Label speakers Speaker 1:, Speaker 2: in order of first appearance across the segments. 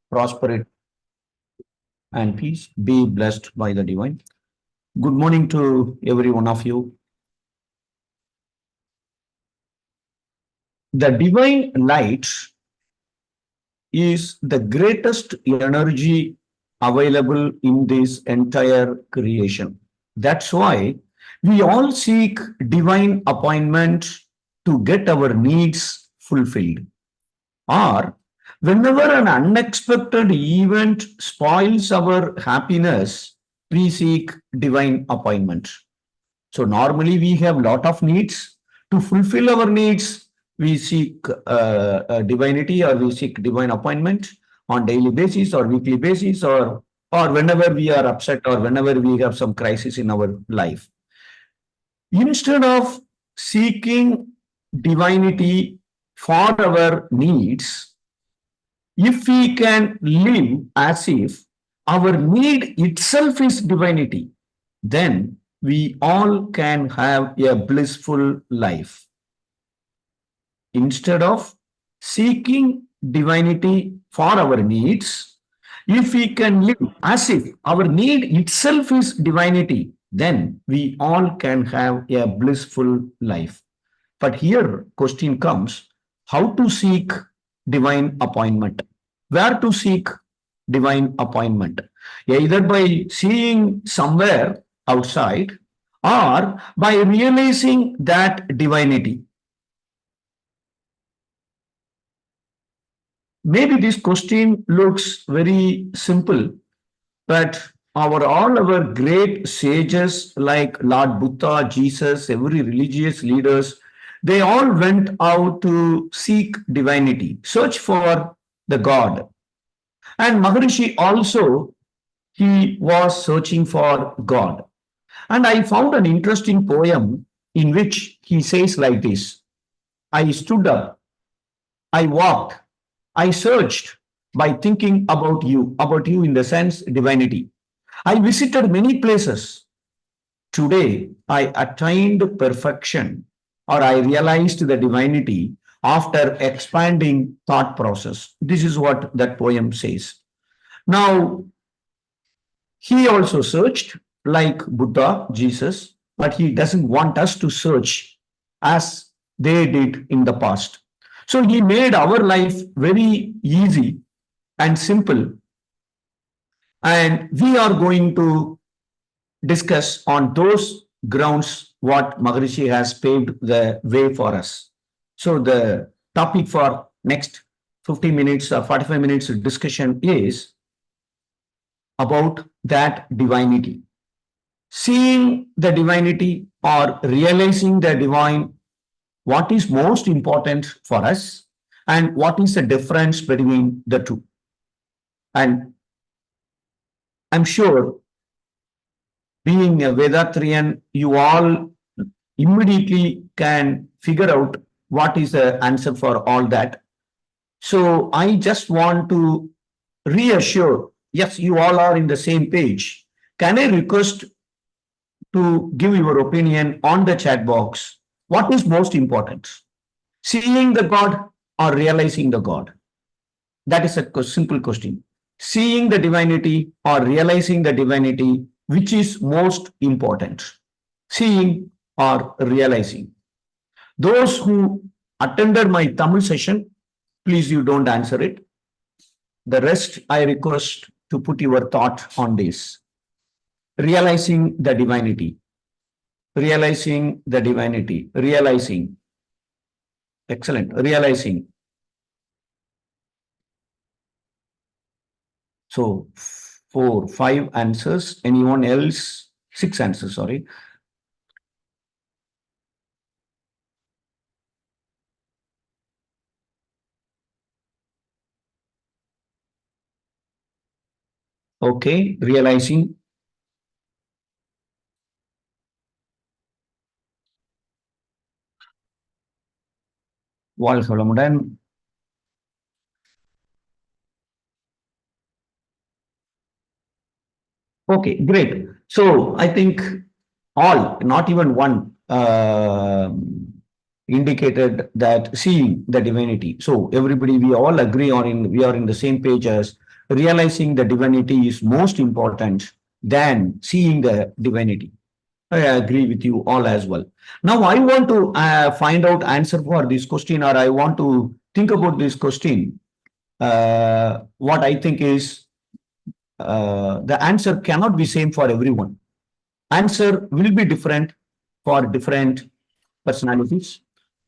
Speaker 1: prosperity, and peace. Be blessed by the divine. Good morning to every one of you. The divine light is the greatest energy available in this entire creation. That's why we all seek divine appointment to get our needs fulfilled. Or whenever an unexpected event spoils our happiness, we seek divine appointment. So normally we have lot of needs. To fulfill our needs, we seek divinity, or we seek divine appointment on daily basis or weekly basis, or whenever we are upset or whenever we have some crisis in our life. Instead of seeking divinity for our needs, if we can live as if our need itself is divinity, then we all can have a blissful life. Instead of seeking divinity for our needs, if we can live as if our need itself is divinity, then we all can have a blissful life. But here question comes, how to seek divine appointment? Where to seek divine appointment? Either by seeing somewhere outside or by realizing that divinity. Maybe this question looks very simple, but all our great sages like Lord Buddha, Jesus, every religious leaders, they all went out to seek divinity, search for the God. And Maharishi also, he was searching for God. And I found an interesting poem in which he says like this: I stood up, I walked, I searched by thinking about you in the sense divinity. I visited many places. Today, I attained perfection, or I realized the divinity after expanding thought process. This is what that poem says. Now, he also searched like Buddha, Jesus, but he doesn't want us to search as they did in the past. So he made our life very easy and simple. And we are going to discuss on those grounds what Maharishi has paved the way for us. So the topic for next 50 minutes or 45 minutes discussion is about that divinity. Seeing the divinity or realizing the divine, what is most important for us and what is the difference between the two. And I'm sure, being a Vedatrian, you all immediately can figure out what is the answer for all that. So I just want to reassure, yes, you all are in the same page. Can I request to give your opinion on the chat box? What is most important? Seeing the God or realizing the God? That is a simple question. Seeing the divinity or realizing the divinity, which is most important? Seeing or realizing? Those who attended my Tamil session, please you don't answer it. The rest I request to put your thought on this. Realizing the divinity. Realizing the divinity. Realizing. Excellent. Realizing. So 4, 5 answers. Anyone else? 6 answers, sorry. Okay, realizing. வாழ்க வளமுடன். Okay, great. So I think all, not even one, indicated that seeing the divinity. So everybody, we all agree on we are in the same page as realizing the divinity is most important than seeing the divinity. I agree with you all as well. Now, I want to find out answer for this question, or I want to think about this question. What I think is the answer cannot be same for everyone. Answer will be different for different personalities.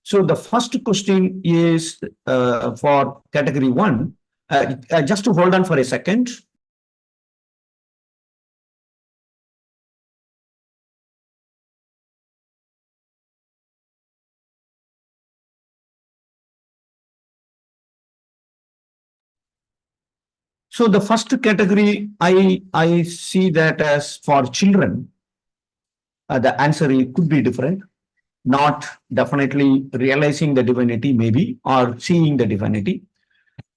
Speaker 1: So the first question is for category one. Just to hold on for a second. So the first category, I see that as for children, the answer could be different. Not definitely realizing the divinity, maybe, or seeing the divinity.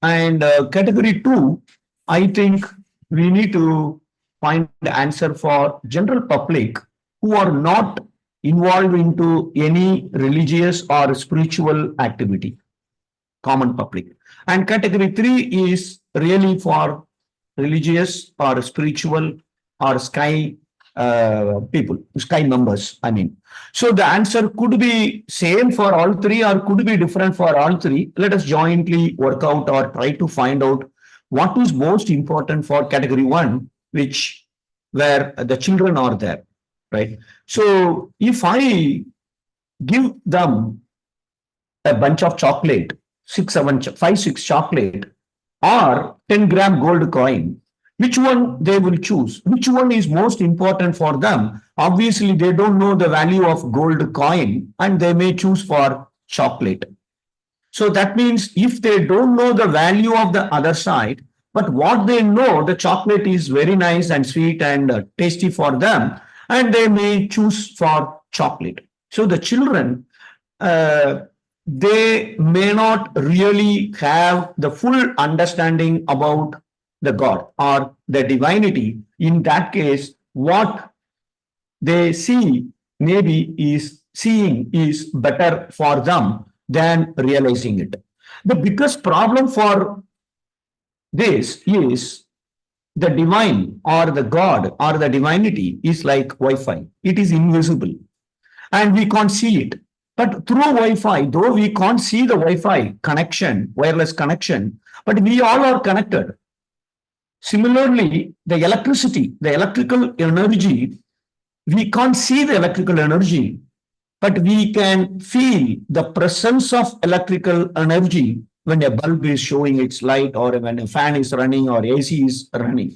Speaker 1: And category two, I think we need to find the answer for general public who are not involved into any religious or spiritual activity, common public. And category three is really for religious or spiritual or sky people, sky members, I mean. So the answer could be same for all three or could be different for all three. Let us jointly work out or try to find out what is most important for category one, which where the children are there, right? So if I give them a bunch of chocolate, 6 chocolate, or 10-gram gold coin, which one they will choose? Which one is most important for them? Obviously, they don't know the value of gold coin and they may choose for chocolate. So that means if they don't know the value of the other side, but what they know, the chocolate is very nice and sweet and tasty for them, and they may choose for chocolate. So the children, uh, they may not really have the full understanding about the God or the divinity. In that case, what they see maybe is seeing is better for them than realizing it. The biggest problem for this is the divine or the God or the divinity is like Wi-Fi. It is invisible and we can't see it. But through Wi-Fi, though we can't see the Wi-Fi connection, wireless connection, but we all are connected. Similarly, the electricity, the electrical energy, we can't see the electrical energy, but we can feel the presence of electrical energy when a bulb is showing its light or when a fan is running or AC is running.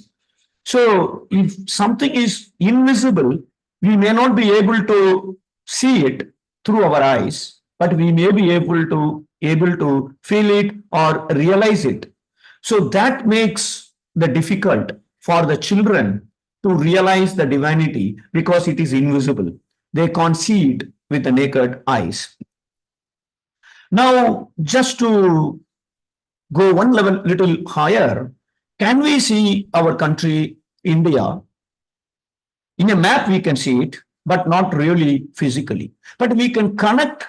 Speaker 1: So if something is invisible, we may not be able to see it through our eyes, but we may be able to feel it or realize it. So that makes the difficult for the children to realize the divinity because it is invisible. They can't see it with the naked eyes. Now, just to go one level little higher, can we see our country, India? In a map, we can see it, but not really physically. But we can connect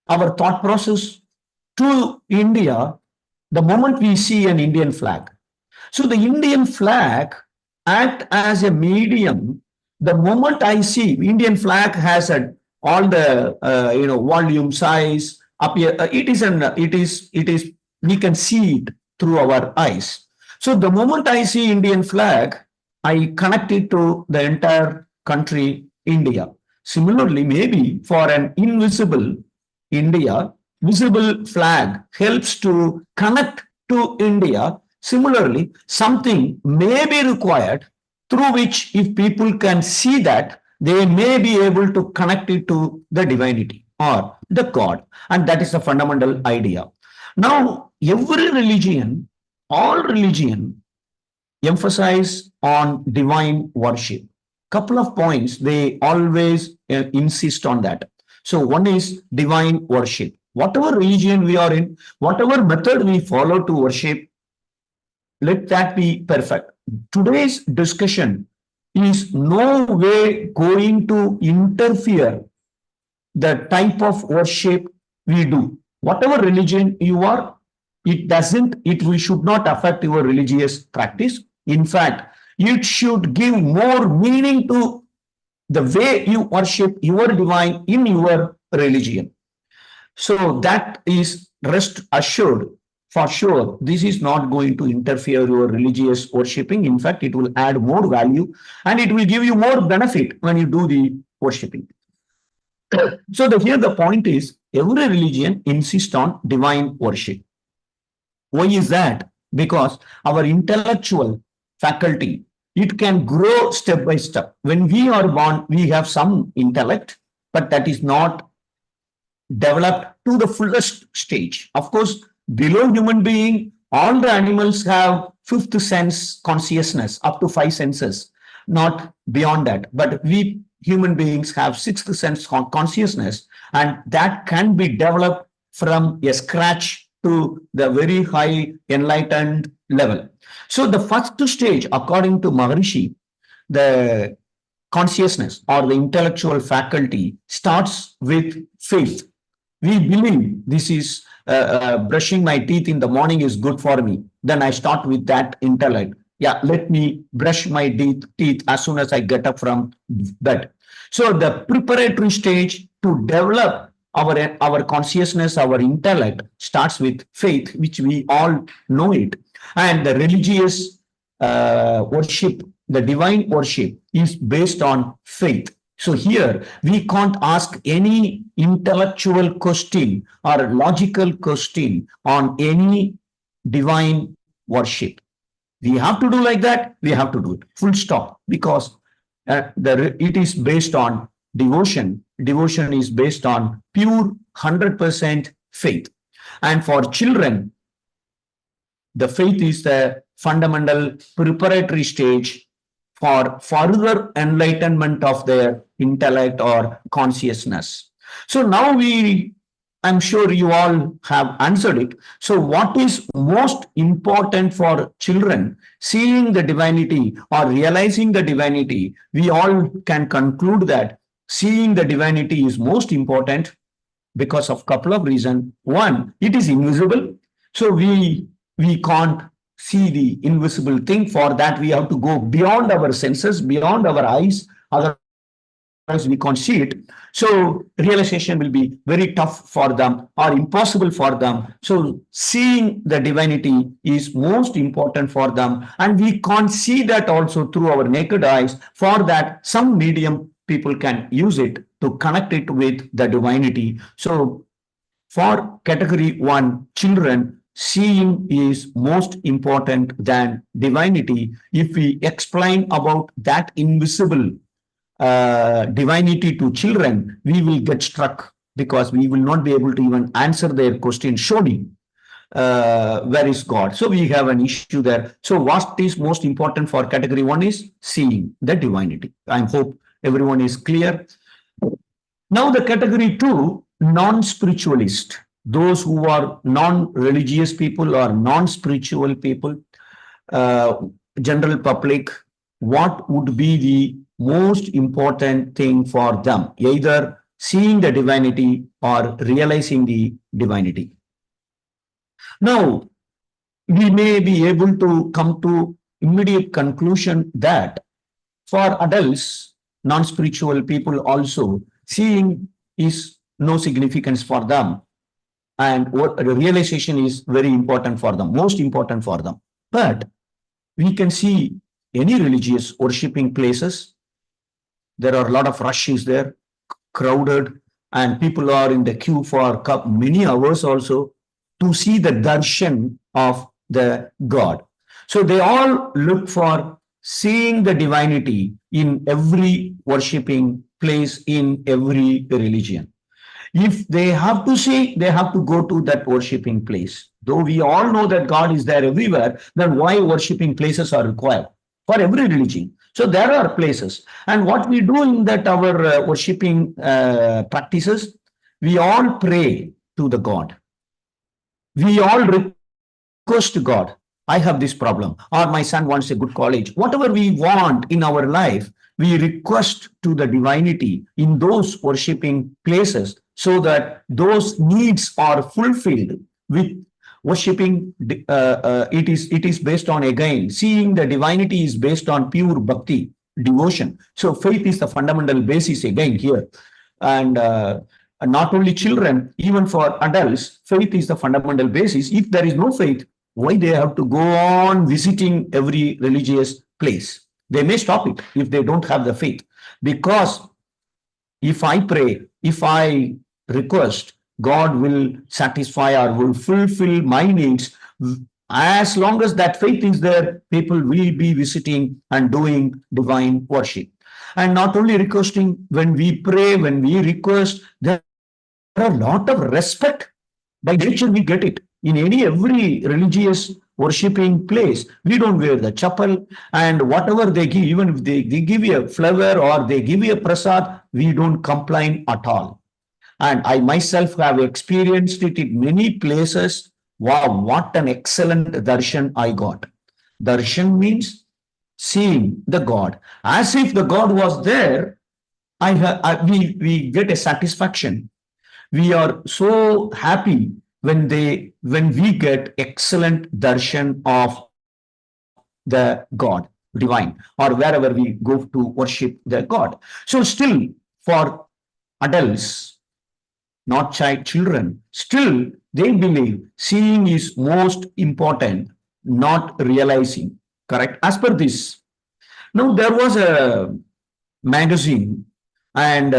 Speaker 1: our thought process to India the moment we see an Indian flag. So the Indian flag act as a medium. The moment I see Indian flag has all the volume size up here. It is we can see it through our eyes. So the moment I see Indian flag, I connect it to the entire country, India. Similarly, maybe for an invisible India, visible flag helps to connect to India. Similarly, something may be required through which if people can see that, they may be able to connect it to the divinity or the God. And that is the fundamental idea. Now, every religion, all religion emphasize on divine worship. Couple of points, they always insist on that. So one is divine worship. Whatever religion we are in, whatever method we follow to worship, let that be perfect. Today's discussion is no way going to interfere the type of worship we do. Whatever religion you are, It doesn't, we should not affect your religious practice. In fact, it should give more meaning to the way you worship your divine in your religion. So that is rest assured for sure. This is not going to interfere your religious worshipping. In fact, it will add more value and it will give you more benefit when you do the worshipping. So here the point is every religion insists on divine worship. Why is that? Because our intellectual faculty, it can grow step by step. When we are born, we have some intellect, but that is not developed to the fullest stage. Of course, below human being, all the animals have fifth sense consciousness, up to five senses, not beyond that. But we human beings have sixth sense consciousness, and that can be developed from a scratch to the very high enlightened level. So the first stage, according to Maharishi, the consciousness or the intellectual faculty starts with faith. We believe this is brushing my teeth in the morning is good for me. Then I start with that intellect. Yeah, let me brush my teeth as soon as I get up from bed. So the preparatory stage to develop our consciousness, our intellect starts with faith, which we all know it. And the religious worship, the divine worship is based on faith. So here we can't ask any intellectual question or logical question on any divine worship. We have to do like that. We have to do it. Full stop. Because it is based on devotion. Devotion is based on pure 100% faith. And for children, the faith is the fundamental preparatory stage for further enlightenment of their intellect or consciousness. So now I'm sure you all have answered it. So what is most important for children? Seeing the divinity or realizing the divinity, we all can conclude that seeing the divinity is most important because of a couple of reasons. One, it is invisible. So we can't see the invisible thing. For that, we have to go beyond our senses, beyond our eyes. Otherwise, we can't see it. So realization will be very tough for them or impossible for them. So seeing the divinity is most important for them. And we can't see that also through our naked eyes. For that, some medium people can use it to connect it with the divinity. So for category one, children, seeing is most important than divinity. If we explain about that invisible divinity to children, we will get struck because we will not be able to even answer their question. Surely, where is God? So we have an issue there. So what is most important for category one is seeing the divinity. I hope everyone is clear. Now the category two, non-spiritualist, those who are non-religious people or non-spiritual people, general public, what would be the most important thing for them? Either seeing the divinity or realizing the divinity. Now, we may be able to come to immediate conclusion that for adults, non-spiritual people also, seeing is no significance for them. And what realization is very important for them, most important for them. But we can see any religious worshipping places, there are a lot of rushes there, crowded, and people are in the queue for many hours also to see the darshan of the God. So they all look for seeing the divinity in every worshipping place in every religion. If they have to see, they have to go to that worshipping place. Though we all know that God is there everywhere, then why worshipping places are required for every religion? So there are places. And what we do in that our worshipping practices, we all pray to the God. We all request to God, I have this problem, or my son wants a good college. Whatever we want in our life, we request to the divinity in those worshipping places so that those needs are fulfilled with Worshipping, it is based on, again, seeing the divinity is based on pure bhakti, devotion. So faith is the fundamental basis again here. And not only children, even for adults, faith is the fundamental basis. If there is no faith, why they have to go on visiting every religious place? They may stop it if they don't have the faith. Because if I pray, if I request, God will satisfy or will fulfill my needs. As long as that faith is there, people will be visiting and doing divine worship. And not only requesting, when we pray, when we request, there are a lot of respect. By nature, we get it. In every religious worshipping place, we don't wear the chapel, and whatever they give, even if they give you a flower or they give you a prasad, we don't complain at all. And I myself have experienced it in many places. Wow, what an excellent darshan I got. Darshan means seeing the God. As if the God was there, we get a satisfaction. We are so happy when we get excellent darshan of the God divine, or wherever we go to worship the God. So still, for adults, not children, still they believe seeing is most important, not realizing. Correct? As per this. Now, there was a magazine, and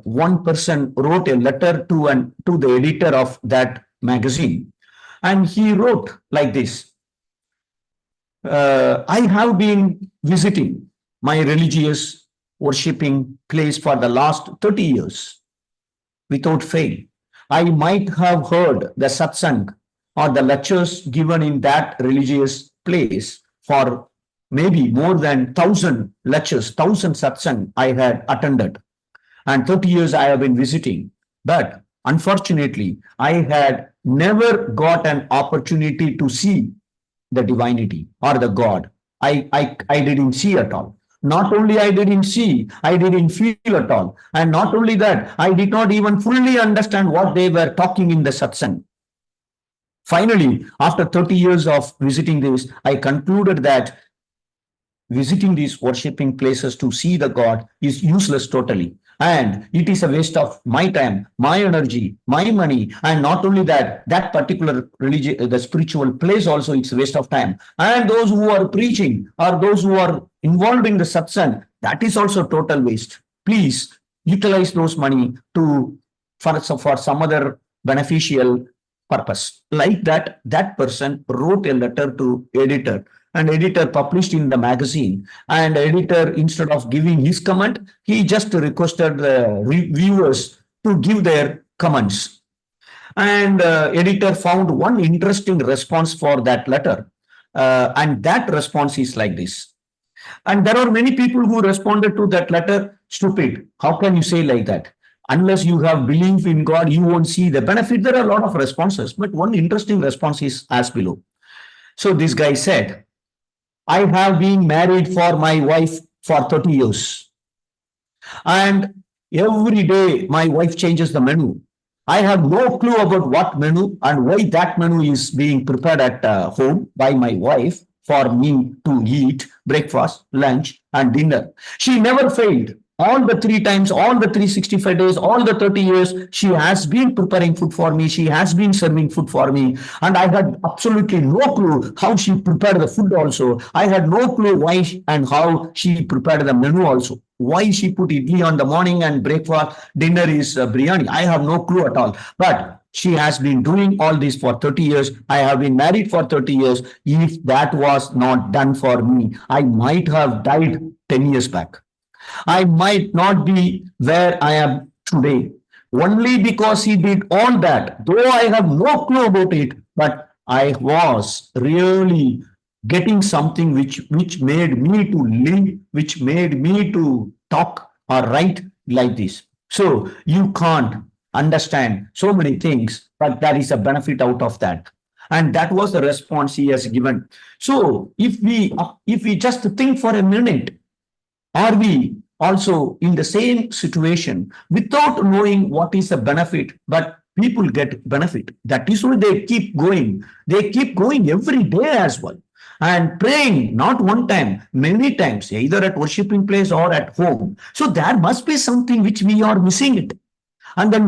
Speaker 1: one person wrote a letter to the editor of that magazine, and he wrote like this: I have been visiting my religious worshipping place for the last 30 years without fail. I might have heard the satsang or the lectures given in that religious place for maybe more than 1,000 lectures, 1,000 satsang I had attended, and 30 years I have been visiting. But unfortunately, I had never got an opportunity to see the divinity or the God. I didn't see at all. Not only I didn't see, I didn't feel at all. And not only that, I did not even fully understand what they were talking in the satsang. Finally, after 30 years of visiting this, I concluded that visiting these worshipping places to see the God is useless totally. And it is a waste of my time, my energy, my money. And not only that, that particular religion, the spiritual place also, it's a waste of time. And those who are preaching or those who are involved in the satsang, that is also total waste. Please utilize those money for some other beneficial purpose. Like that, that person wrote a letter to editor, and editor published in the magazine, and editor, instead of giving his comment, he just requested the reviewers to give their comments. And editor found one interesting response for that letter, and that response is like this. And there are many people who responded to that letter: stupid, how can you say like that? Unless you have belief in God, you won't see the benefit. There are a lot of responses, but one interesting response is as below. So this guy said, I have been married for my wife for 30 years. And every day my wife changes the menu. I have no clue about what menu and why that menu is being prepared at home by my wife for me to eat breakfast, lunch, and dinner. She never failed. All the 3 times, all the 365 days, all the 30 years, she has been preparing food for me. She has been serving food for me. And I had absolutely no clue how she prepared the food also. I had no clue why and how she prepared the menu also. Why she put idli on the morning and breakfast, dinner is biryani. I have no clue at all. But she has been doing all this for 30 years. I have been married for 30 years. If that was not done for me, I might have died 10 years back. I might not be where I am today. Only because he did all that, though I have no clue about it, but I was really getting something which made me to live, which made me to talk or write like this. So you can't understand so many things, but there is a benefit out of that. And that was the response he has given. So if we just think for a minute, are we also in the same situation without knowing what is the benefit, but people get benefit. That is why they keep going. They keep going every day as well. And praying not one time, many times, either at worshiping place or at home. So there must be something which we are missing it. And then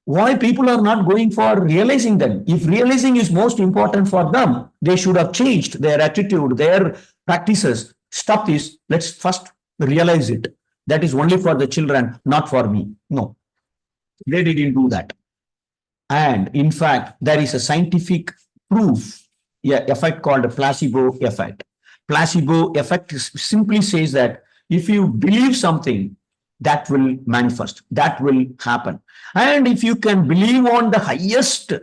Speaker 1: why people are not going for realizing them? If realizing is most important for them, they should have changed their attitude, their practices. Stop this. Let's first realize it. That is only for the children, not for me. No, they didn't do that. And in fact, there is a scientific proof, yeah, effect called a placebo effect. Placebo effect simply says that if you believe something, that will manifest, that will happen. And if you can believe on the highest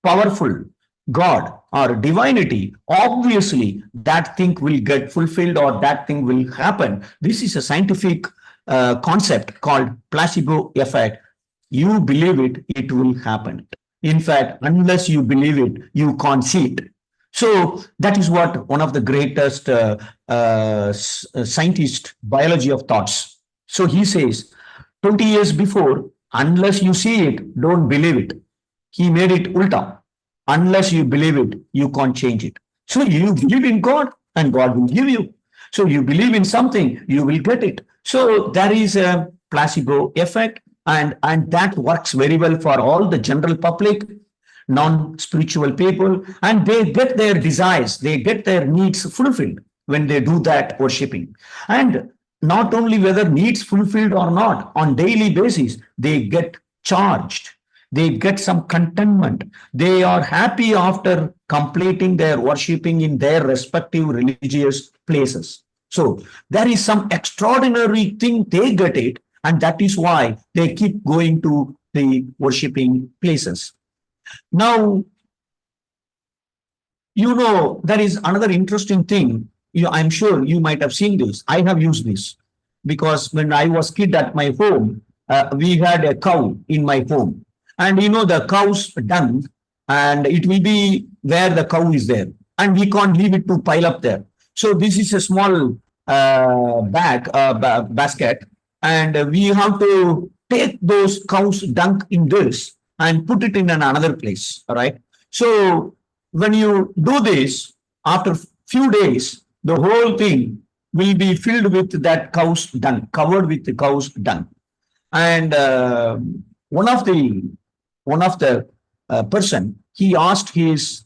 Speaker 1: powerful God or divinity, obviously that thing will get fulfilled or that thing will happen. This is a scientific concept called placebo effect. You believe it, it will happen. In fact, unless you believe it, you can't see it. So that is what one of the greatest scientist biology of thoughts. So he says, 20 years before, unless you see it, don't believe it. He made it ulta. Unless you believe it, you can't change it. So you believe in God and God will give you. So you believe in something, you will get it. So there is a placebo effect, and that works very well for all the general public, non-spiritual people, and they get their desires, they get their needs fulfilled when they do that worshiping. And not only whether needs fulfilled or not, on daily basis, they get charged. They get some contentment. They are happy after completing their worshipping in their respective religious places. So there is some extraordinary thing they get it, and that is why they keep going to the worshipping places. Now, there is another interesting thing. I'm sure you might have seen this. I have used this because when I was kid at my home, we had a cow in my home. And the cow's dung, and it will be where the cow is there. And we can't leave it to pile up there. So this is a small basket, and we have to take those cows' dung in this and put it in another place. All right. So when you do this, after few days, the whole thing will be filled with that cow's dung, covered with the cow's dung. And one of the person, he asked his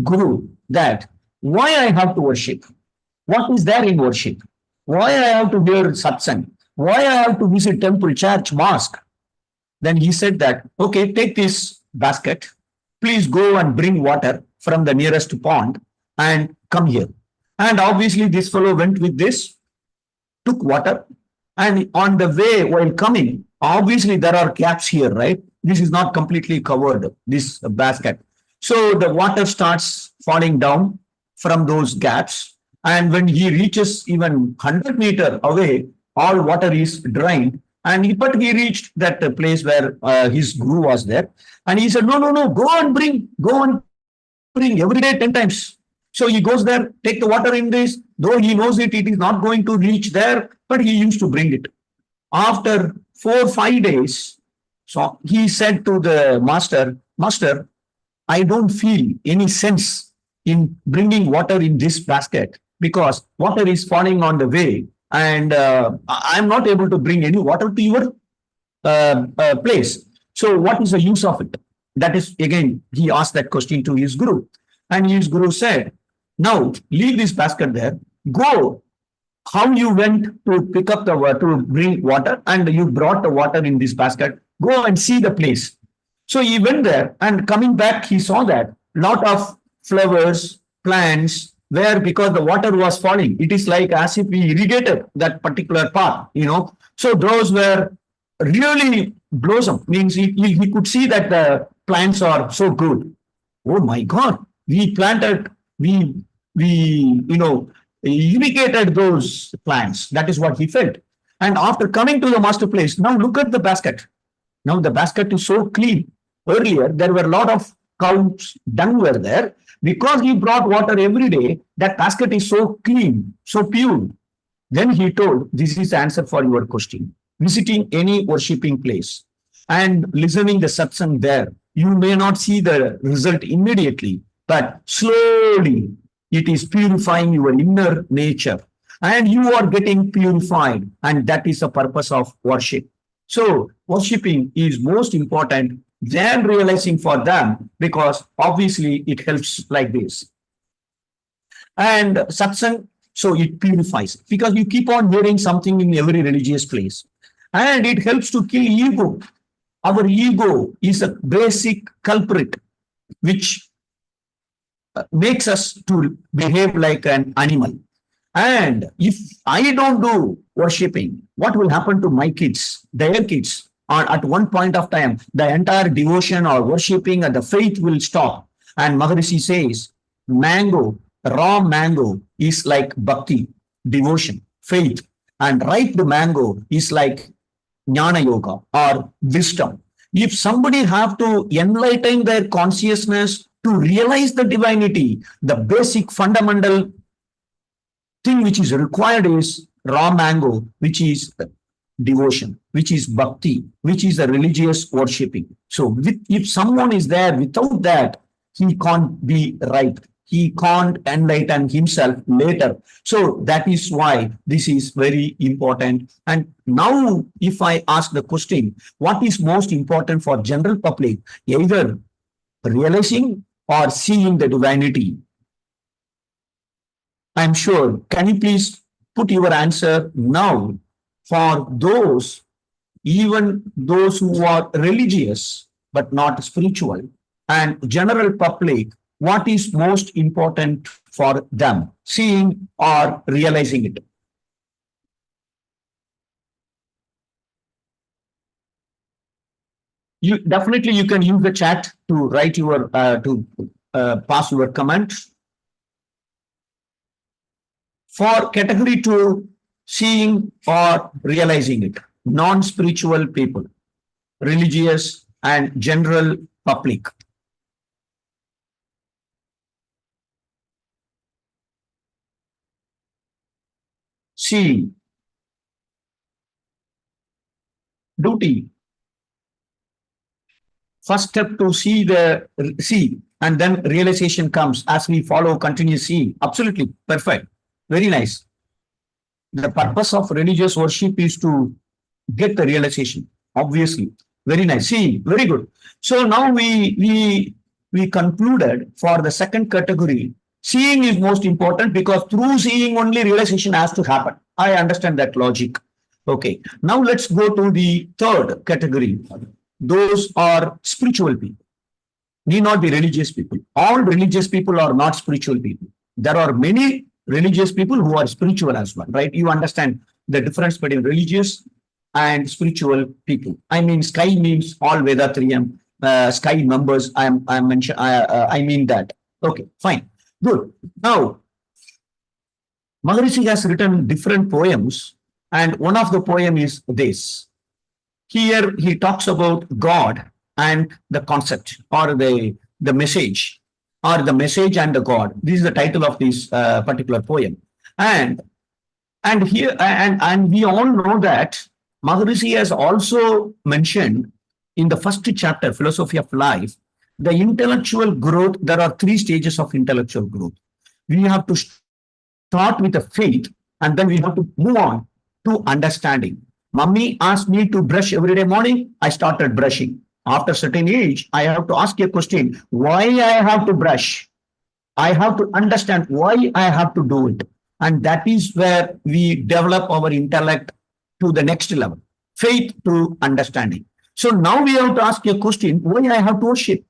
Speaker 1: guru that why I have to worship, what is there in worship, why I have to hear satsang, why I have to visit temple, church, mosque. Then he said that, okay, take this basket, please go and bring water from the nearest pond and come here. And obviously this fellow went with this, took water, and on the way while coming, obviously there are gaps here, right? This is not completely covered, this basket. So the water starts falling down from those gaps. And when he reaches even 100 meters away, all water is drained. But he reached that place where his guru was there. And he said, no, go and bring every day 10 times. So he goes there, take the water in this, though he knows it is not going to reach there, but he used to bring it. After 4 or 5 days, so he said to the master, I don't feel any sense in bringing water in this basket because water is falling on the way, and I'm not able to bring any water to your place. So what is the use of it? That is, again, he asked that question to his guru. And his guru said, now leave this basket there, go how you went to pick up the water, to bring water, and you brought the water in this basket, go and see the place. So he went there, and coming back, he saw that lot of flowers, plants, where because the water was falling, it is like as if we irrigated that particular part, So those were really blossom, means he could see that the plants are so good. Oh my God, we planted, we irrigated those plants. That is what he felt. And after coming to the master place, now look at the basket. Now the basket is so clean. Earlier, there were a lot of cows' dung were there. Because he brought water every day, that basket is so clean, so pure. Then he told, this is the answer for your question. visiting any worshipping place and listening the satsang there, you may not see the result immediately, but slowly it is purifying your inner nature and you are getting purified. And that is the purpose of worship. So worshipping is most important than realizing for them, because obviously it helps like this. And satsang, so it purifies because you keep on hearing something in every religious place. And it helps to kill ego. Our ego is a basic culprit which makes us to behave like an animal. And if I don't do worshipping, what will happen to my kids, their kids? Or at one point of time, the entire devotion or worshipping and the faith will stop. And Maharishi says, mango, raw mango is like bhakti, devotion, faith. And ripe mango is like jnana yoga or wisdom. If somebody have to enlighten their consciousness to realize the divinity, the basic fundamental thing which is required is raw mango, which is devotion, which is bhakti, which is a religious worshipping. So if someone is there without that, he can't be right. He can't enlighten himself later. So that is why this is very important. And now if I ask the question, what is most important for general public? Either realizing or seeing the divinity. I'm sure. Can you please put your answer now for those, even those who are religious but not spiritual, and general public, what is most important for them, seeing or realizing it? You definitely you can use the chat to write your to pass your comment. For category two, seeing or realizing it, non-spiritual people, religious and general public. Seeing, duty, first step to see, and then realization comes as we follow continuous seeing. Absolutely perfect. Very nice. The purpose of religious worship is to get the realization. Obviously, very nice. See, very good. So now we concluded for the second category. Seeing is most important because through seeing only realization has to happen. I understand that logic. Okay. Now let's go to the third category. Those are spiritual people. Need not be religious people. All religious people are not spiritual people. There are many religious people who are spiritual as well, right? You understand the difference between religious and spiritual people. I mean, sky means all Vedatriyam, sky members. I mean that. Okay, fine, good. Now, Maharishi has written different poems, and one of the poem is this. Here he talks about God and the concept or the message or the message and the God. This is the title of this particular poem. And and we all know that Maharishi has also mentioned in the first chapter, Philosophy of Life, the intellectual growth. There are three stages of intellectual growth. We have to start with the faith, and then we have to move on to understanding. Mummy asked me to brush every day morning. I started brushing. After certain age, I have to ask a question: why I have to brush? I have to understand why I have to do it. And that is where we develop our intellect to the next level, faith to understanding. So now we have to ask a question: why I have to worship?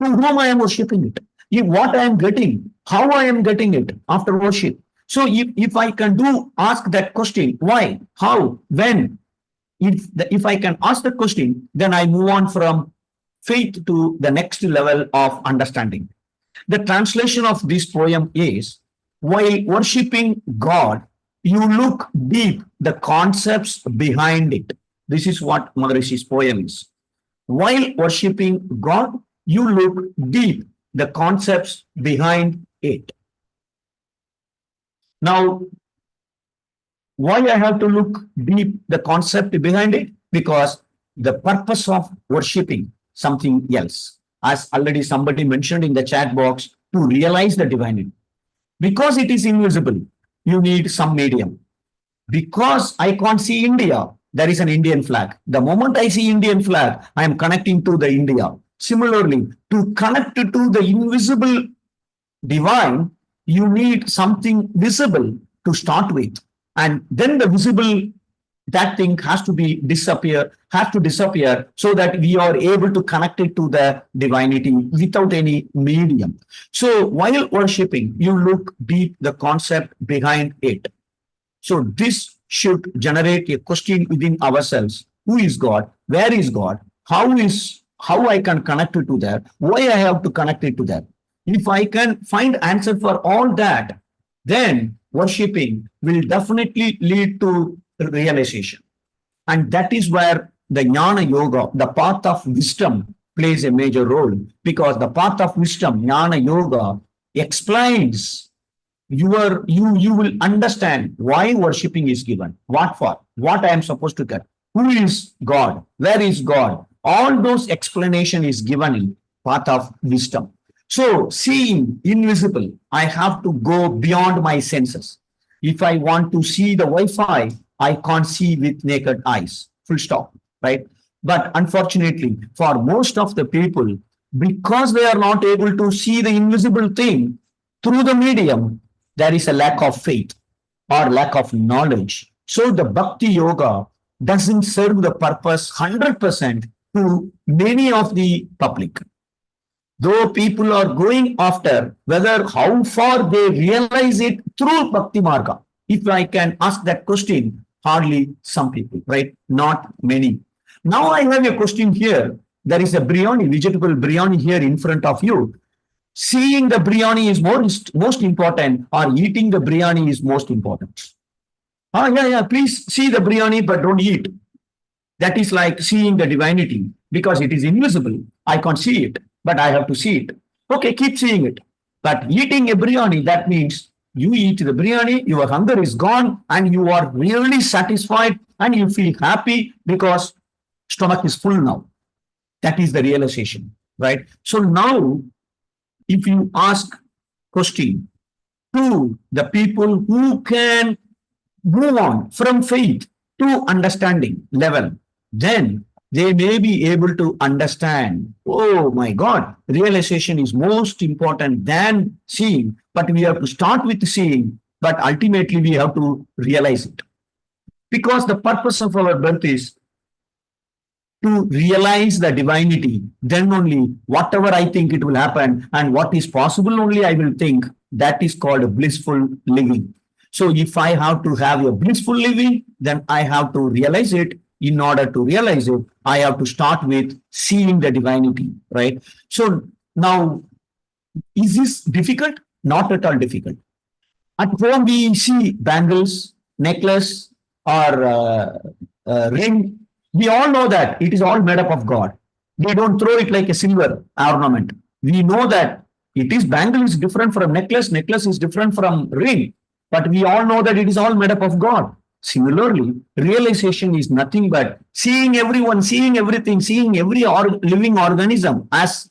Speaker 1: To whom I am worshipping it? If what I am getting, how I am getting it after worship. So if I can ask that question, why, how, when, if I can ask the question, then I move on from faith to the next level of understanding. The translation of this poem is: while worshipping God, you look deep the concepts behind it. This is what Maharishi's poem is. While worshipping God, you look deep the concepts behind it. Now, Why I have to look deep the concept behind it? Because the purpose of worshipping something else, as already somebody mentioned in the chat box, to realize the divinity. Because it is invisible, you need some medium. Because I can't see India, there is an Indian flag. The moment I see Indian flag, I am connecting to the India. Similarly, to connect to the invisible divine, you need something visible to start with. And then the visible, that thing has to disappear so that we are able to connect it to the divinity without any medium. So while worshiping, you look deep the concept behind it. So this should generate a question within ourselves. Who is God? Where is God? How I can connect it to that? Why I have to connect it to that? If I can find answer for all that, then worshipping will definitely lead to realization. And that is where the jnana yoga, the path of wisdom, plays a major role, because the path of wisdom, jnana yoga, explains you will understand why worshipping is given, what for, what I am supposed to get, who is God, where is God. All those explanation is given in path of wisdom. So seeing invisible, I have to go beyond my senses. If I want to see the Wi-Fi, I can't see with naked eyes. Full stop. Right? But unfortunately, for most of the people, because they are not able to see the invisible thing through the medium, there is a lack of faith or lack of knowledge. So the bhakti yoga doesn't serve the purpose 100% to many of the public. Though people are going after whether how far they realize it through bhakti marga. If I can ask that question, hardly some people, right? Not many. Now I have a question here. There is a biryani, vegetable biryani here in front of you. Seeing the biryani is most important, or eating the biryani is most important? Yeah. Please see the biryani, but don't eat. That is like seeing the divinity, because it is invisible. I can't see it, but I have to see it. Okay, keep seeing it. But eating a biryani, that means you eat the biryani, your hunger is gone, and you are really satisfied, and you feel happy because stomach is full now. That is the realization, right? So now, if you ask question to the people who can move on from faith to understanding level, then they may be able to understand, oh my God, realization is most important than seeing, but we have to start with seeing, but ultimately we have to realize it. Because the purpose of our birth is to realize the divinity, then only whatever I think it will happen and what is possible only I will think, that is called a blissful living. So if I have to have a blissful living, then I have to realize it. In order to realize it, I have to start with seeing the divinity, right? So now, is this difficult? Not at all difficult. At home, we see bangles, necklace, or ring. We all know that it is all made up of God. We don't throw it like a silver ornament. We know that it is bangle is different from necklace, necklace is different from ring, but we all know that it is all made up of God. Similarly, realization is nothing but seeing everyone, seeing everything, seeing every living organism as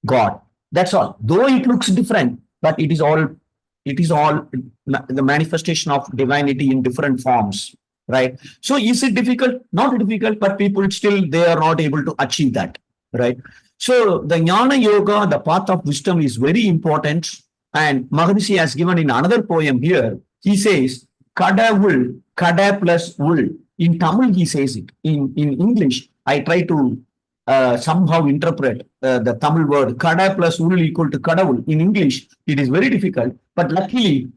Speaker 1: God. That's all. Though it looks different, but it is all the manifestation of divinity in different forms, right? So is it difficult? Not difficult, but people still they are not able to achieve that, right? So the jnana yoga, the path of wisdom, is very important. And Maharishi has given in another poem here. He says, "Kadavul, kada plus vul." In Tamil, he says it. In English, I try to somehow interpret the Tamil word kada plus vul equal to kadavul. In English, it is very difficult. But luckily,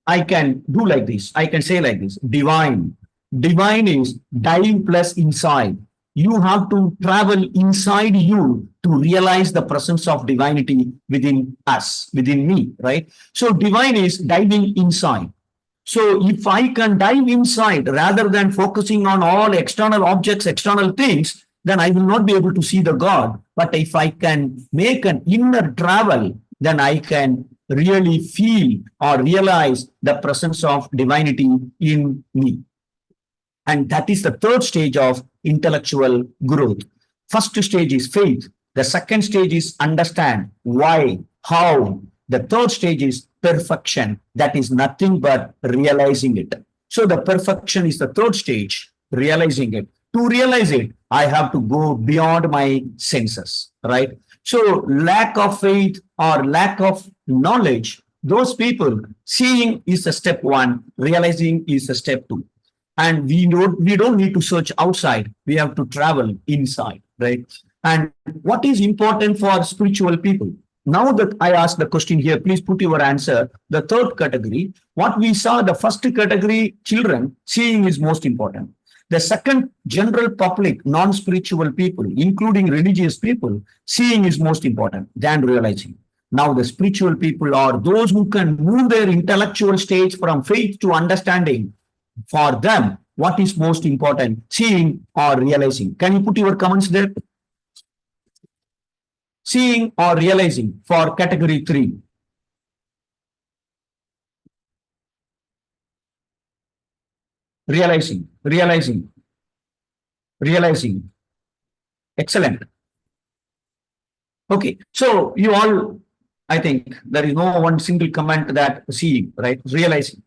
Speaker 1: I can do like this. I can say like this: divine. Divine is dive plus inside. You have to travel inside you to realize the presence of divinity within us, within me, right? So divine is diving inside. So if I can dive inside rather than focusing on all external objects, external things, then I will not be able to see the God. But if I can make an inner travel, then I can really feel or realize the presence of divinity in me. And that is the third stage of intellectual growth. First stage is faith. The second stage is understand why, how. The third stage is perfection. That is nothing but realizing it. So the perfection is the third stage, realizing it. To realize it, I have to go beyond my senses, right? So lack of faith or lack of knowledge, those people, seeing is a step one, realizing is a step two, and we don't need to search outside, we have to travel inside, right? And what is important for spiritual people? Now that I asked the question here, please put your answer. The third category, what we saw, the first category, children, seeing is most important. The second, general public, non-spiritual people, including religious people, seeing is most important than realizing. Now the spiritual people are those who can move their intellectual stage from faith to understanding. For them, what is most important, seeing or realizing? Can you put your comments there? Seeing or realizing for category 3? Realizing. Excellent. Okay, so you all, I think there is no one single comment that seeing, right? Realizing.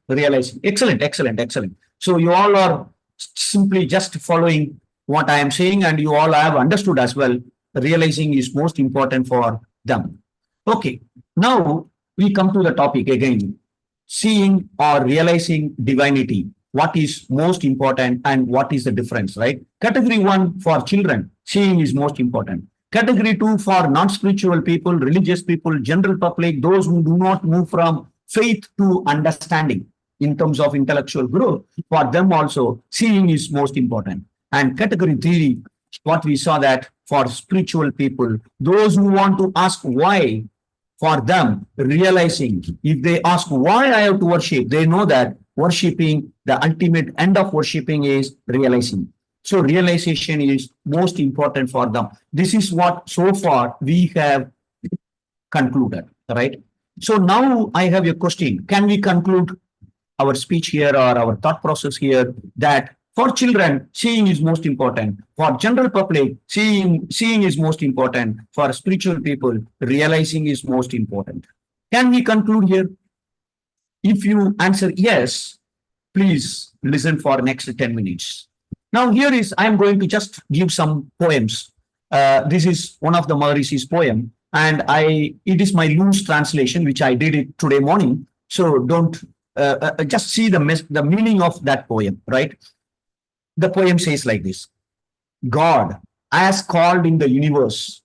Speaker 1: Excellent. So you all are simply just following what I am saying, and you all have understood as well. Realizing is most important for them. Okay, now we come to the topic again, seeing or realizing divinity. What is most important and what is the difference, right? Category 1 for children, seeing is most important. Category 2 for non-spiritual people, religious people, general public, those who do not move from faith to understanding in terms of intellectual growth, for them also seeing is most important. And category 3, what we saw, that for spiritual people, those who want to ask why, for them, realizing, if they ask why I have to worship, they know that worshiping, the ultimate end of worshiping is realizing. So realization is most important for them. This is what so far we have concluded, right? So now I have a question. Can we conclude our speech here or our thought process here that for children, seeing is most important. For general public, seeing is most important. For spiritual people, realizing is most important. Can we conclude here? If you answer yes, please listen for next 10 minutes. Now here is, I am going to just give some poems. This is one of the Maharishi's poem, and it is my loose translation, which I did it today morning. So don't just see the meaning of that poem, right? The poem says like this: God, as called in the universe,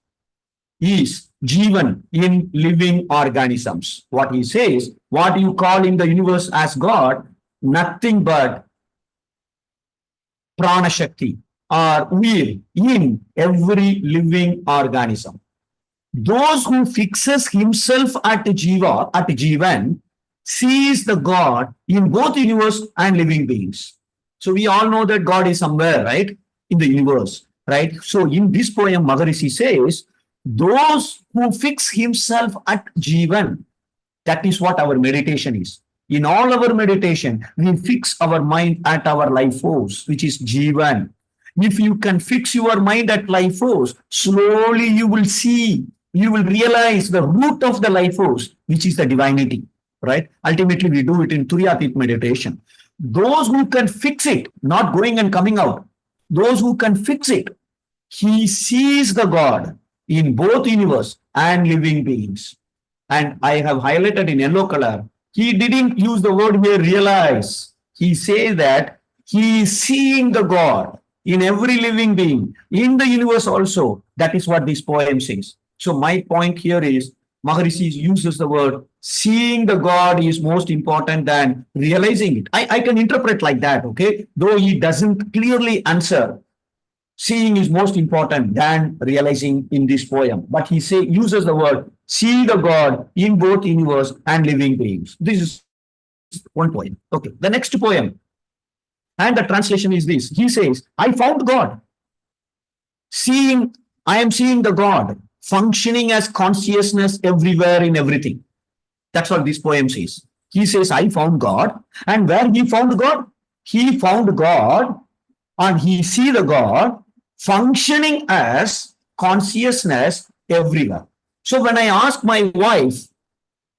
Speaker 1: is Jivan in living organisms. What he says, what you call in the universe as God, nothing but prana shakti or will in every living organism. Those who fixes himself at Jivan, sees the God in both universe and living beings. So we all know that God is somewhere, right, in the universe, right? So in this poem, Maharishi says, those who fix himself at Jivan, that is what our meditation is. In all our meditation, we fix our mind at our life force, which is Jivan. If you can fix your mind at life force, slowly you will see, you will realize the root of the life force, which is the divinity, right? Ultimately, we do it in Turiyatit meditation. Those who can fix it, not going and coming out, those who can fix it, he sees the God in both universe and living beings. And I have highlighted in yellow color, he didn't use the word here, realize. He says that he is seeing the God in every living being, in the universe also. That is what this poem says. So my point here is, Maharishi uses the word seeing the God is most important than realizing it. I can interpret like that, okay? Though he doesn't clearly answer, seeing is most important than realizing in this poem. But he uses the word see the God in both universe and living beings. This is one poem. Okay, the next poem, and the translation is this. He says, I found God. I am seeing the God. functioning as consciousness everywhere in everything. That's what this poem says. He says, I found God. And where he found God? He found God, and he see the God functioning as consciousness everywhere. So when I ask my wife,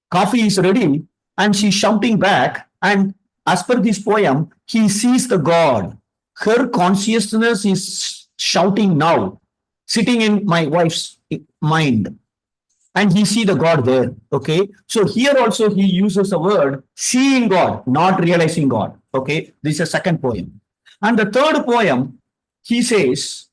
Speaker 1: coffee is ready, and she's shouting back, and as per this poem, he sees the God. Her consciousness is shouting now, sitting in my wife's mind, and he see the God there. Okay, so here also he uses the word seeing God, not realizing God. Okay, this is a second poem. And the third poem, he says,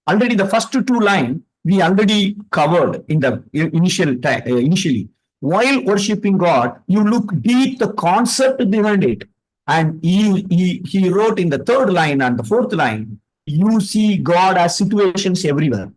Speaker 1: already the first two line we already covered in the initially. While worshiping God, you look deep the concept behind it. And he wrote in the third line and the fourth line, you see God as situations everywhere.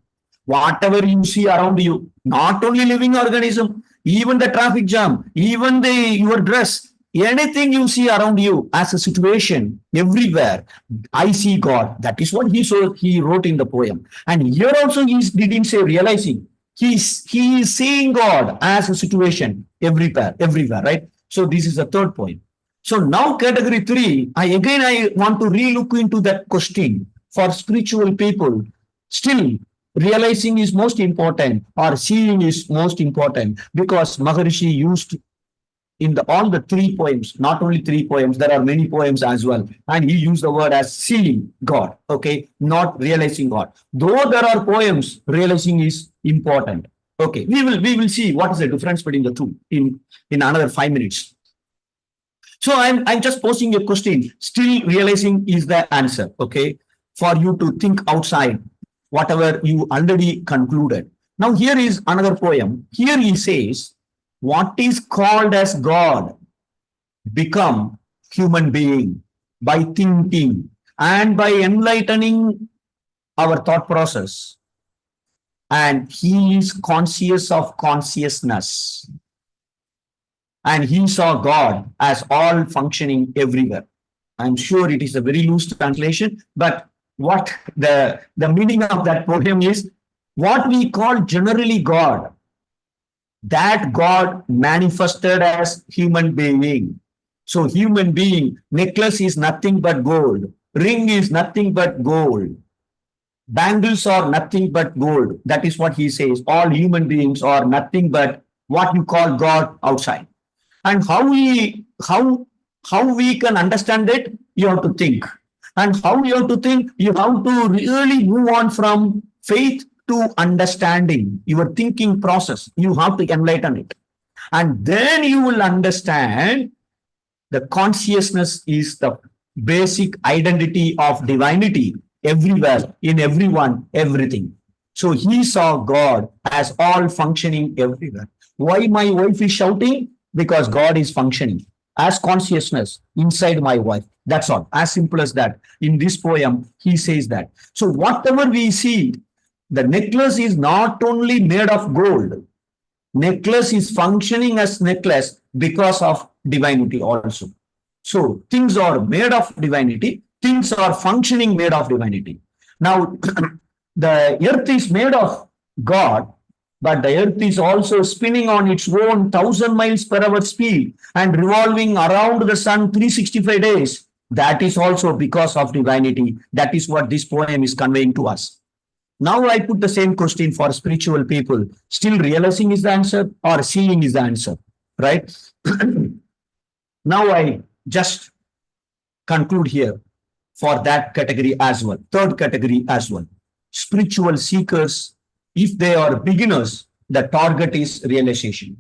Speaker 1: Whatever you see around you, not only living organism, even the traffic jam, even your dress, anything you see around you as a situation everywhere, I see God. That is what he wrote in the poem. And here also he didn't say realizing. He is seeing God as a situation everywhere, right? So this is the third point. So now category 3, I want to relook into that question for spiritual people. Still, realizing is most important or seeing is most important, because Maharishi used in all the 3 poems, not only 3 poems, there are many poems as well. And he used the word as seeing God, okay, not realizing God. Though there are poems, realizing is important. Okay, we will see what is the difference between the two in another 5 minutes. So I'm just posing a question. Still realizing is the answer, okay, for you to think outside whatever you already concluded. Now here is another poem. Here he says, what is called as God become human being by thinking and by enlightening our thought process. And he is conscious of consciousness. And he saw God as all functioning everywhere. I'm sure it is a very loose translation, but what the meaning of that poem is, what we call generally God, that God manifested as human being. So human being, necklace is nothing but gold, ring is nothing but gold, bangles are nothing but gold. That is what he says. All human beings are nothing but what you call God outside. And how we can understand it, you have to think. And how you have to think, you have to really move on from faith to understanding. Your thinking process, you have to enlighten it. And then you will understand the consciousness is the basic identity of divinity everywhere, in everyone, everything. So he saw God as all functioning everywhere. Why my wife is shouting? Because God is functioning as consciousness inside my wife. That's all. As simple as that. In this poem, he says that. So whatever we see, the necklace is not only made of gold. Necklace is functioning as necklace because of divinity also. So things are made of divinity. Things are functioning made of divinity. Now, the earth is made of God, but the earth is also spinning on its own 1,000 miles per hour speed and revolving around the sun 365 days. That is also because of divinity. That is what this poem is conveying to us. Now I put the same question for spiritual people. Still realizing is the answer or seeing is the answer, right? Now I just conclude here for that category as well. Third category as well. Spiritual seekers, if they are beginners, the target is realization.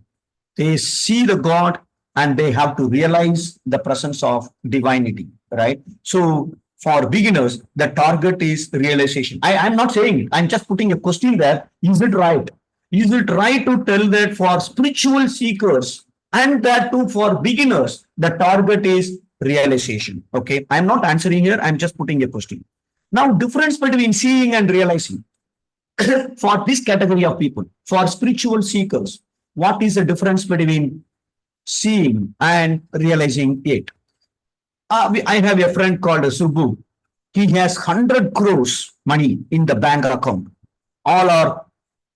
Speaker 1: They see the God and they have to realize the presence of divinity, right? So for beginners, the target is realization. I'm not saying it. I'm just putting a question there. Is it right? Is it right to tell that for spiritual seekers and that too for beginners, the target is realization? Okay. I'm not answering here. I'm just putting a question. Now, difference between seeing and realizing. For this category of people, for spiritual seekers, what is the difference between seeing and realizing it? I have a friend called Subbu. He has 100 crores money in the bank account. All are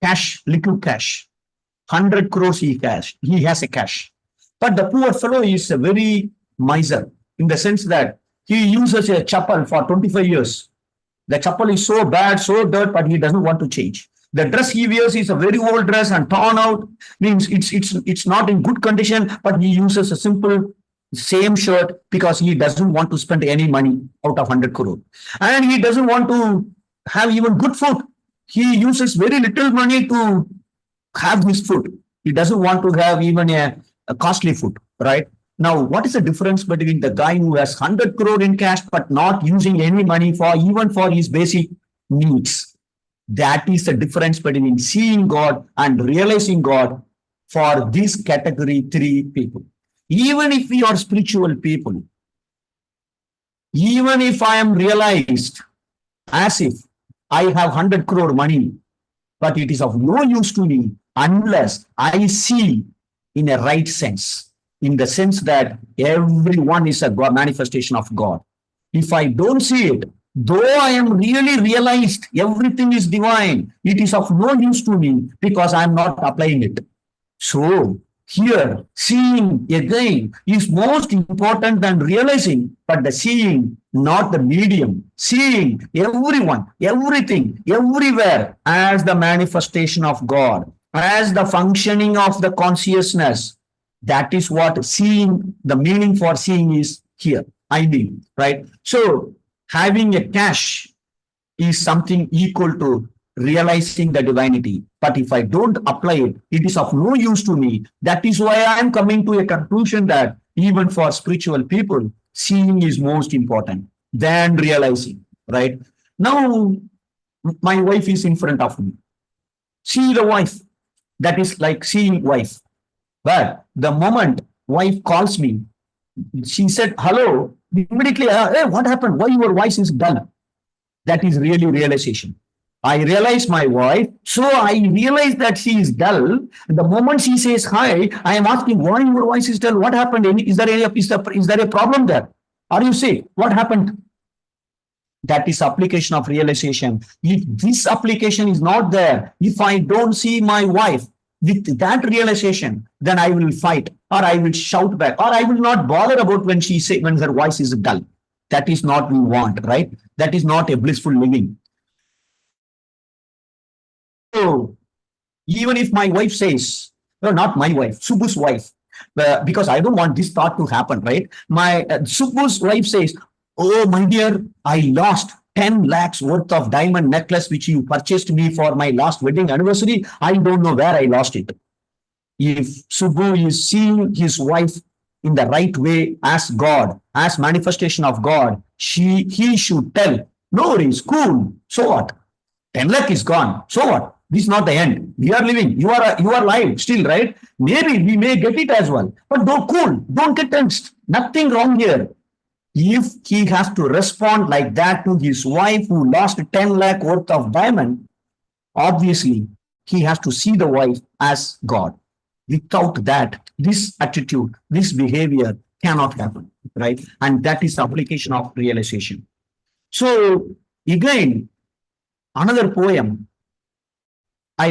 Speaker 1: cash, little cash. 100 crores he has a cash. But the poor fellow is a very miser in the sense that he uses a chapel for 25 years. The chapel is so bad, so dirt, but he doesn't want to change. The dress he wears is a very old dress and torn out, means it's not in good condition, but he uses a simple same shirt because he doesn't want to spend any money out of 100 crore. And he doesn't want to have even good food. He uses very little money to have his food. He doesn't want to have even a costly food, right? Now, what is the difference between the guy who has 100 crore in cash but not using any money for even for his basic needs? That is the difference between seeing God and realizing God for this category 3 people. Even if we are spiritual people, even if I am realized as if I have 100 crore money, but it is of no use to me unless I see in a right sense, in the sense that everyone is a God, manifestation of God. If I don't see it, though I am really realized everything is divine, it is of no use to me because I am not applying it. So here, seeing again is most important than realizing, but the seeing, not the medium. Seeing everyone, everything, everywhere as the manifestation of God, as the functioning of the consciousness. That is what seeing, the meaning for seeing is here. I mean, right? So having a cash is something equal to realizing the divinity. But if I don't apply it, it is of no use to me. That is why I am coming to a conclusion that even for spiritual people, seeing is most important than realizing, right? Now, my wife is in front of me. See the wife. That is like seeing wife. But the moment wife calls me, she said, hello, immediately, hey, what happened? Why your voice is dull? That is really realization. I realize my wife, so I realize that she is dull. The moment she says hi, I am asking why your voice is dull. What happened? Is there a problem there? Are you sick? What happened? That is application of realization. If this application is not there, if I don't see my wife with that realization, then I will fight or I will shout back or I will not bother about when her voice is dull. That is not we want, right? That is not a blissful living. So even if my wife says, no, not my wife, Subbu's wife, because I don't want this thought to happen, right? My Subbu's wife says, oh, my dear, I lost 10 lakhs worth of diamond necklace, which you purchased me for my last wedding anniversary. I don't know where I lost it. If Subbu is seeing his wife in the right way as God, as manifestation of God, he should tell, no worries, cool, so what? 10 lakh is gone, so what? This is not the end. We are living. You are alive still, right? Maybe we may get it as well. But don't cool. Don't get tensed. Nothing wrong here. If he has to respond like that to his wife who lost 10 lakh worth of diamond, obviously he has to see the wife as God. Without that, this attitude, this behavior cannot happen, right? And that is application of realization. So again, another poem. I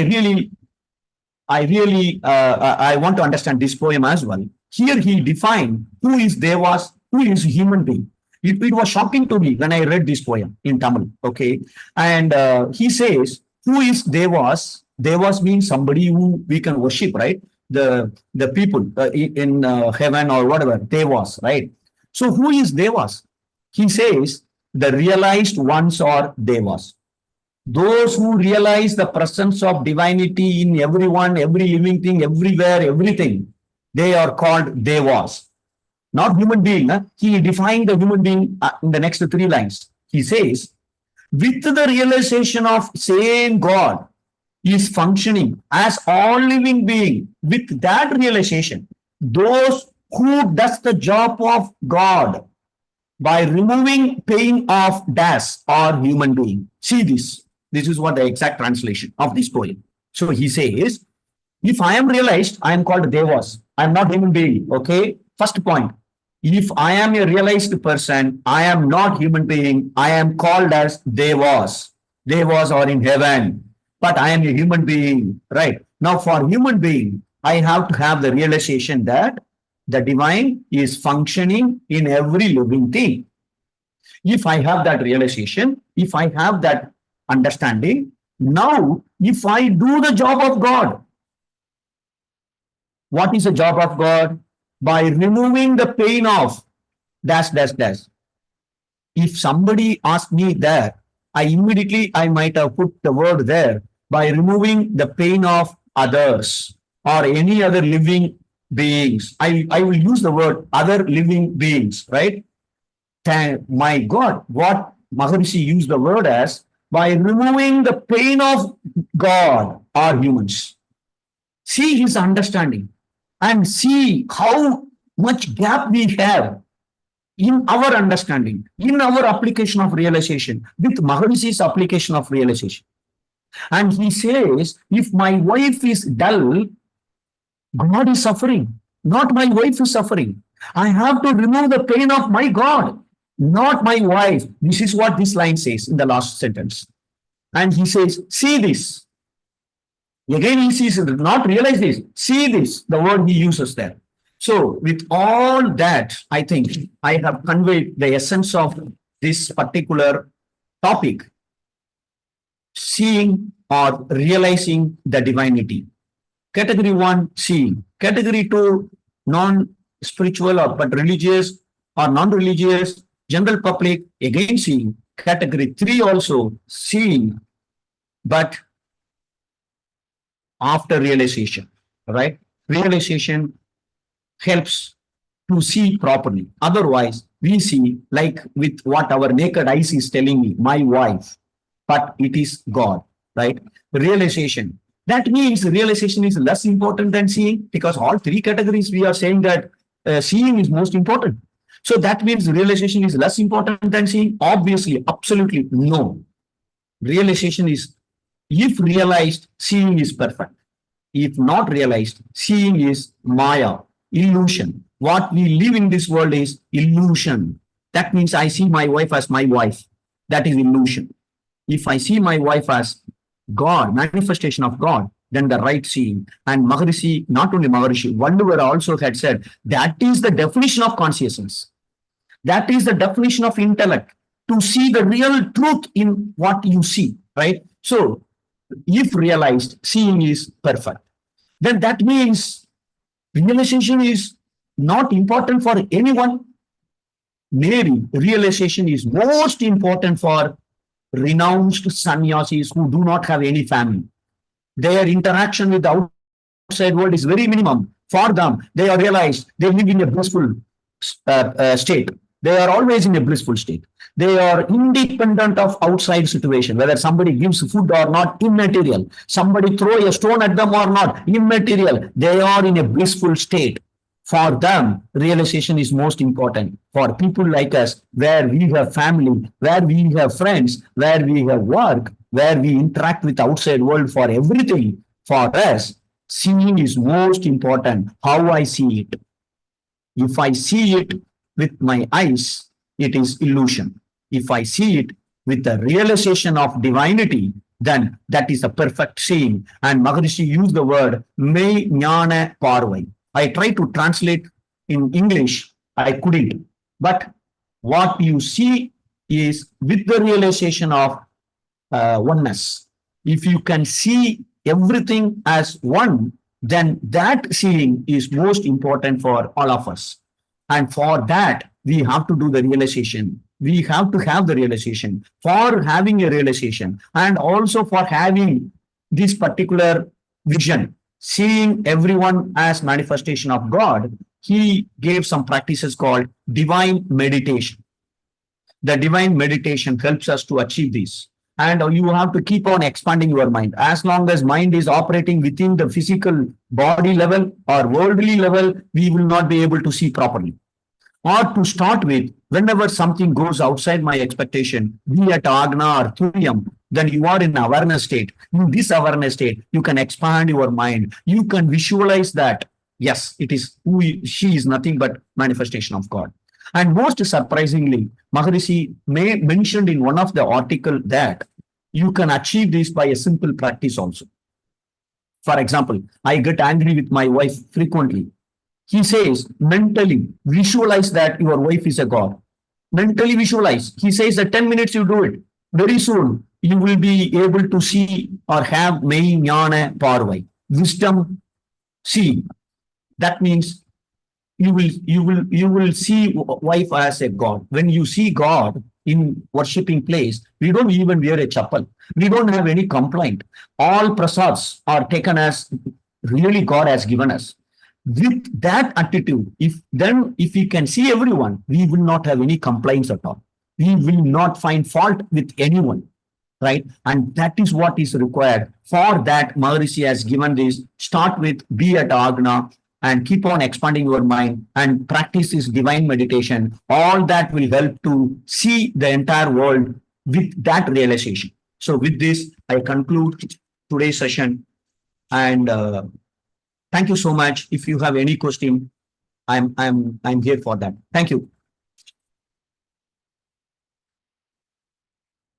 Speaker 1: want to understand this poem as well. Here he defined who is Devas, who is human being. It was shocking to me when I read this poem in Tamil. Okay, and he says, who is Devas? Devas means somebody who we can worship, right? The people in heaven or whatever, Devas, right? So who is Devas? He says the realized ones are Devas. Those who realize the presence of divinity in everyone, every living thing, everywhere, everything, they are called Devas. Not human being. He defined the human being in the next 3 lines. He says, with the realization of same God is functioning as all living being, with that realization, those who does the job of God by removing pain of das are human being. See this. This is what the exact translation of this poem. So he says, if I am realized, I am called Devas. I am not human being. Okay. First point. If I am a realized person, I am not human being. I am called as Devas. Devas are in heaven. but I am a human being, right? Now, for human being, I have to have the realization that the divine is functioning in every living thing. If I have that realization, if I have that understanding, now if I do the job of God, what is the job of God? By removing the pain of dash, dash, dash. If somebody asked me there, I might have put the word there by removing the pain of others or any other living beings. I will use the word other living beings, right? My God, what Maharishi used the word as by removing the pain of God or humans. See his understanding and see how much gap we have in our understanding, in our application of realization, with Maharishi's application of realization. And he says, if my wife is dull, God is suffering, not my wife is suffering. I have to remove the pain of my God, not my wife. This is what this line says in the last sentence. And he says, see this. Again, he sees not realize this, see this, the word he uses there. So, with all that, I think I have conveyed the essence of this particular topic, seeing or realizing the divinity. Category 1, seeing. Category 2, non-spiritual or but religious or non-religious, general public, again seeing. Category 3 also, seeing, but after realization, right? Realization helps to see properly. Otherwise, we see like with what our naked eyes is telling me, my wife, but it is God, right? Realization. That means realization is less important than seeing, because all three categories we are saying that seeing is most important. So that means realization is less important than seeing? Obviously, absolutely no. Realization is, if realized, seeing is perfect. If not realized, seeing is Maya, illusion. What we live in this world is illusion. That means I see my wife as my wife. That is illusion. If I see my wife as God, manifestation of God, then the right seeing. And Maharishi, not only Maharishi, Vanduvar also had said that is the definition of consciousness. That is the definition of intellect, to see the real truth in what you see, right? So, if realized, seeing is perfect. Then that means realization is not important for anyone. Maybe realization is most important for renounced sannyasis who do not have any family. Their interaction with the outside world is very minimum. For them, they are realized they live in a blissful state. They are always in a blissful state. They are independent of outside situation, whether somebody gives food or not, immaterial. Somebody throw a stone at them or not, immaterial. They are in a blissful state. For them, realization is most important. For people like us, where we have family, where we have friends, where we have work, where we interact with outside world for everything, for us, seeing is most important. How I see it. If I see it with my eyes, it is illusion. If I see it with the realization of divinity, then that is a perfect seeing. And Maharishi used the word me jnana parvai. I tried to translate in English, I couldn't. But what you see is with the realization of oneness. If you can see everything as one, then that seeing is most important for all of us. And for that, we have to do the realization. We have to have the realization. For having a realization and also for having this particular vision, seeing everyone as manifestation of God, he gave some practices called divine meditation. The divine meditation helps us to achieve this. And you have to keep on expanding your mind. As long as mind is operating within the physical body level or worldly level, we will not be able to see properly. Or to start with, whenever something goes outside my expectation, be it Agna or Thuryam, then you are in awareness state. In this awareness state, you can expand your mind. You can visualize that, yes, it is she is nothing but manifestation of God. And most surprisingly, Maharishi mentioned in one of the article that you can achieve this by a simple practice also. For example, I get angry with my wife frequently. He says, mentally visualize that your wife is a god. Mentally visualize. He says that 10 minutes you do it. Very soon you will be able to see or have Mei Jnana Parvai. Wisdom, see. That means you will see wife as a god. When you see God in worshipping place, we don't even wear a chapel. We don't have any complaint. All prasads are taken as really God has given us. With that attitude, if we can see everyone, we will not have any complaints at all. We will not find fault with anyone, right? And that is what is required. For that, Maharishi has given this. Start with be at Agna and keep on expanding your mind and practice this divine meditation. All that will help to see the entire world with that realization. So with this, I conclude today's session, and thank you so much. If you have any question, I'm here for that. Thank you.